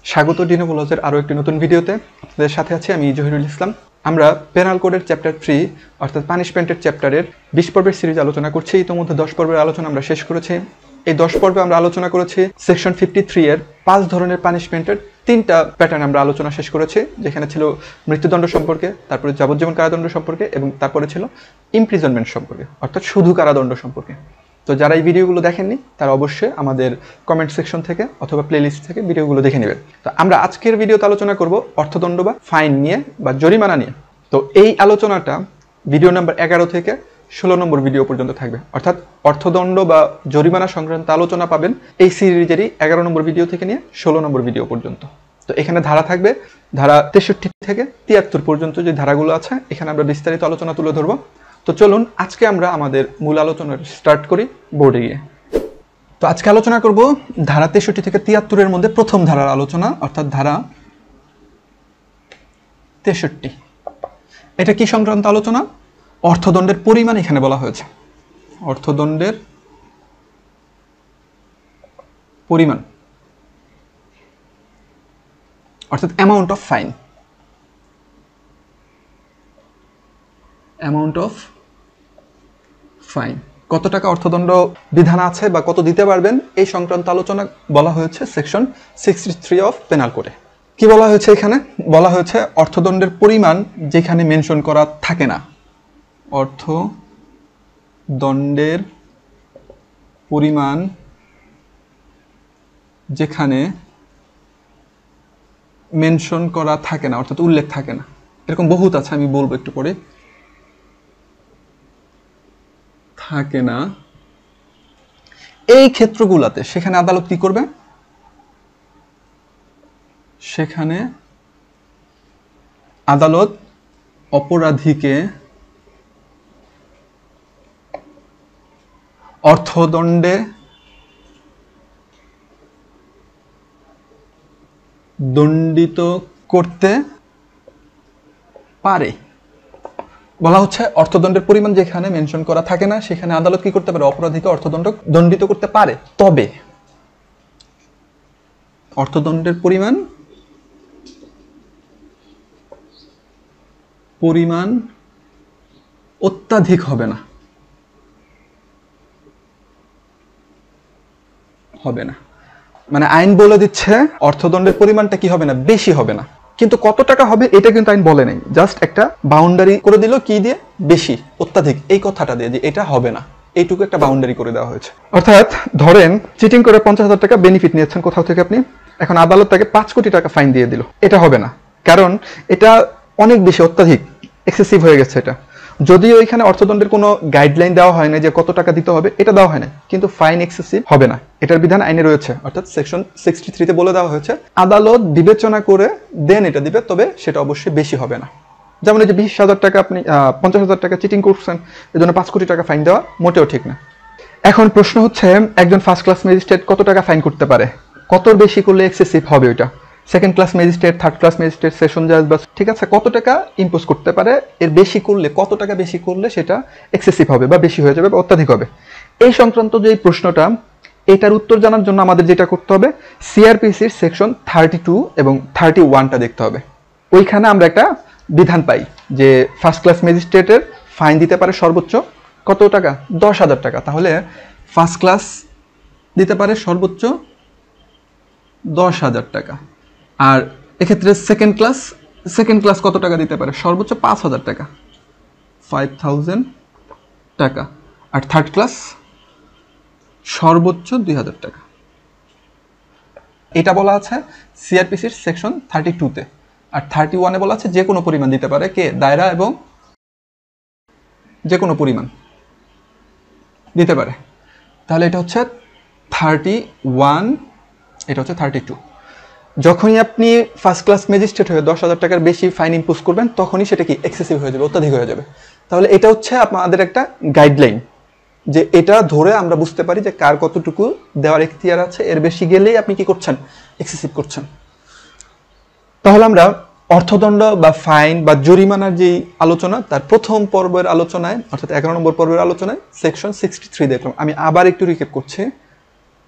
স্বাগত ডিনোভোলজের আরও একটি নতুন ভিডিওতে। আপনাদের সাথে আছি আমি জহিরুল ইসলাম। আমরা পেনাল কোডের চ্যাপ্টার 3 অর্থাৎ পানিশমেন্টের চ্যাপ্টারের 20 পর্বের সিরিজ আলোচনা করছি। ইতিমধ্যে 10 পর্বের আলোচনা আমরা শেষ করেছি। এই 10 পর্বে আমরা আলোচনা করেছি সেকশন 53 এর 5 ধরনের পানিশমেন্টের 3টা প্যাটার্ন আমরা আলোচনা শেষ করেছি, যেখানে ছিল মৃত্যুদণ্ড সম্পর্কে, তারপরে যাবজ্জীবন কারাদণ্ড সম্পর্কে এবং তারপরে ছিল ইমপ্রিজনমেন্ট সম্পর্কে অর্থাৎ শুধু কারাদণ্ড সম্পর্কে। তো যারা এই ভিডিওগুলো দেখেননি তারা অবশ্যই আমাদের কমেন্ট সেকশন থেকে অথবা প্লেলিস্ট থেকে ভিডিওগুলো দেখে নেবেন। তো আমরা আজকের ভিডিওতে আলোচনা করব অর্থদণ্ড বা ফাইন নিয়ে বা জরিমানা নিয়ে। তো এই আলোচনাটা ভিডিও নাম্বার 11 থেকে 16 নম্বর ভিডিও পর্যন্ত থাকবে, অর্থাৎ অর্থদণ্ড বা জরিমানা সংক্রান্ত আলোচনা পাবেন এই সিরিজেরই 11 নম্বর ভিডিও থেকে নিয়ে 16 নম্বর ভিডিও পর্যন্ত। তো এখানে ধারা থাকবে, ধারা 63 থেকে 73 পর্যন্ত যে ধারাগুলো আছে এখানে আমরা বিস্তারিত আলোচনা তুলে ধরবো। তো চলুন আজকে আমরা আমাদের মূল আলোচনা স্টার্ট করি বোর্ডে গিয়ে। তো আজকে আলোচনা করব ধারা 63 থেকে 73 এর মধ্যে প্রথম ধারার আলোচনা, অর্থাৎ ধারা 63। এটা কি সংক্রান্ত আলোচনা? অর্থদণ্ডের পরিমাণ এখানে বলা হয়েছে, অর্থদণ্ডের পরিমাণ অর্থাৎ amount of fine, amount of fine, কত টাকা অর্থদণ্ড বিধান আছে বা কত দিতে পারবেন এই সংক্রান্ত আলোচনা বলা হয়েছে সেকশন 63 অফ পেনাল কোডে। কি বলা হয়েছে এখানে? বলা হয়েছে অর্থদণ্ডের পরিমাণ যেখানে মেনশন করা থাকে না, অর্থদণ্ডের পরিমাণ যেখানে মেনশন করা থাকে না অর্থাৎ উল্লেখ থাকে না। এরকম বহুত আছে, আমি বলবো একটু পরে। থাকে না এই ক্ষেত্রগুলোতে সেখানে আদালত কি করবে? সেখানে আদালত অপরাধীকে অর্থদণ্ডে দণ্ডিত করতে পারে। বলা হচ্ছে অর্থদণ্ডের পরিমাণ যেখানে মেনশন করা থাকে না সেখানে আদালত কি করতে পারে? অপরাধীকে অর্থদণ্ড দণ্ডিত করতে পারে, তবে অর্থদণ্ডের পরিমাণ অত্যাধিক হবে না, মানে আইন বলে দিচ্ছে অর্থদণ্ডের পরিমাণটা কি হবে না? বেশি হবে না। কিন্তু কত টাকা হবে এটা কিন্তু আইন বলে নাই, জাস্ট একটা বাউন্ডারি করে দিল। কি দিয়ে? বেশি, অত্যাধিক এই কথাটা দিয়ে, যে এটা হবে না, এইটুকু একটা বাউন্ডারি করে দেওয়া হয়েছে। অর্থাৎ ধরেন চিটিং করে 50,000 টাকা বেনিফিট নিয়েছেন কোথাও থেকে আপনি, এখন আদালত তাকে 5 কোটি টাকা ফাইন দিয়ে দিল। এটা হবে না, কারণ এটা অনেক বেশি, অত্যাধিক, এক্সেসিভ হয়ে গেছে এটা। যদিও এখানে অর্থদণ্ডের কোনো গাইডলাইন দেওয়া হয় না যে কত টাকা দিতে হবে, এটা দেওয়া হয় না, কিন্তু ফাইন এক্সেসিভ হবে না, এটার বিধান আইনে রয়েছে। অর্থাৎ সেকশন 63 তে বলে দেওয়া হয়েছে আদালত বিবেচনা করে দেন এটা দিবে, তবে সেটা অবশ্যই বেশি হবে না। যেমন এই যে 20,000 টাকা আপনি 50,000 টাকা চিটিং করছেন, এই জন্য 5 কোটি টাকা ফাইন দেওয়া মোটেও ঠিক না। এখন প্রশ্ন হচ্ছে একজন ফার্স্ট ক্লাস ম্যাজিস্ট্রেট কত টাকা ফাইন করতে পারে? কত বেশি করলে এক্সেসিভ হবে ওইটা? Second class magistrate, third class magistrate, session জাজ, বাস ঠিক আছে, কত টাকা ইম্পোজ করতে পারে? এর বেশি করলে, কত টাকা বেশি করলে সেটা এক্সেসিভ হবে বা বেশি হয়ে যাবে বা অত্যাধিক হবে? এই সংক্রান্ত যে প্রশ্নটা, এটার উত্তর জানার জন্য আমাদের যেটা করতে হবে, সিআরপিসির সেকশন 32 এবং 31টা দেখতে হবে। ওইখানে আমরা একটা বিধান পাই যে ফার্স্ট ক্লাস ম্যাজিস্ট্রেটের ফাইন দিতে পারে সর্বোচ্চ কত টাকা? 10,000 টাকা। তাহলে ফার্স্ট ক্লাস দিতে পারে সর্বোচ্চ 10,000 টাকা। আর এক্ষেত্রে সেকেন্ড ক্লাস কত টাকা দিতে পারে? সর্বোচ্চ 5,000 টাকা, 5,000 টাকা। আর থার্ড ক্লাস সর্বোচ্চ 2,000 টাকা। এটা বলা আছে সিআরপিসির সেকশন 32-তে। আর 31-এ বলা আছে যে কোনো পরিমাণ দিতে পারে কে? দায়রা, এবং যে কোনো পরিমাণ দিতে পারে। তাহলে এটা হচ্ছে 31, এটা হচ্ছে 32। যখনই আপনি ফার্স্ট ক্লাস ম্যাজিস্ট্রেট হয়ে 10,000 টাকার বেশি ফাইন ইম্পোজ করবেন, তখনই সেটা কি? এক্সেসিভ হয়ে যাবে, অত্যাধিক হয়ে যাবে। তাহলে এটা হচ্ছে আপনাদের একটা গাইডলাইন, যে এটা ধরে আমরা বুঝতে পারি যে কার কতটুকু দেওয়ার এখতিয়ার আছে। এর বেশি গেলেই আপনি কি করছেন? এক্সেসিভ করছেন। তাহলে আমরা অর্থদণ্ড বা ফাইন বা জরিমানার যে আলোচনা, তার প্রথম পর্বের আলোচনায় অর্থাৎ 11 নম্বর পর্বের আলোচনায় সেকশন 63 দেখলাম। আমি আবার একটু রিক্যাপ করছি।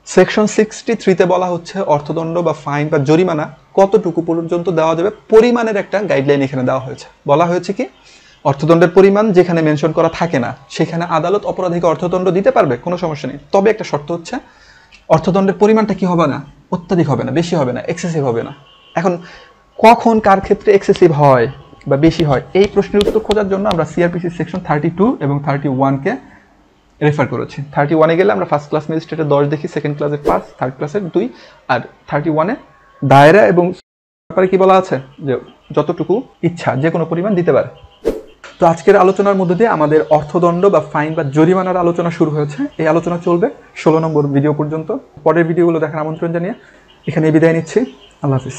সেকশন 63-তে বলা হচ্ছে অর্থদণ্ড বা ফাইন বা জরিমানা কতটুকু পর্যন্ত দেওয়া যাবে পরিমাণের একটা গাইডলাইন এখানে দেওয়া হয়েছে। বলা হয়েছে কি অর্থদণ্ডের পরিমাণ যেখানে মেনশন করা থাকে না সেখানে আদালত অপরাধীকে অর্থদণ্ড দিতে পারবে, কোনো সমস্যা নেই। তবে একটা শর্ত হচ্ছে অর্থদণ্ডের পরিমাণটা কি হবে না, অত্যাধিক হবে না, বেশি হবে না, এক্সেসিভ হবে না। এখন কখন কার ক্ষেত্রে এক্সেসিভ হয় বা বেশি হয় এই প্রশ্নের উত্তর খোঁজার জন্য আমরা সিআরপিসি সেকশন 32 এবং 31-কে রেফার করেছি। 31-এ গেলে আমরা ফার্স্ট ক্লাস ম্যাজিস্ট্রেটে 10 দেখি, সেকেন্ড ক্লাসে 5, থার্ড ক্লাসে 2, আর 31-এ দায়রা এবং ব্যাপারে কি বলা আছে যে যতটুকু ইচ্ছা যে কোনো পরিমাণ দিতে পারে। তো আজকের আলোচনার মধ্যে দিয়ে আমাদের অর্থদণ্ড বা ফাইন বা জরিমানার আলোচনা শুরু হয়েছে। এই আলোচনা চলবে 16 নম্বর ভিডিও পর্যন্ত। পরের ভিডিওগুলো দেখার আমন্ত্রণ জানিয়ে এখানে বিদায় নিচ্ছি। আল্লাহ হাফিজ।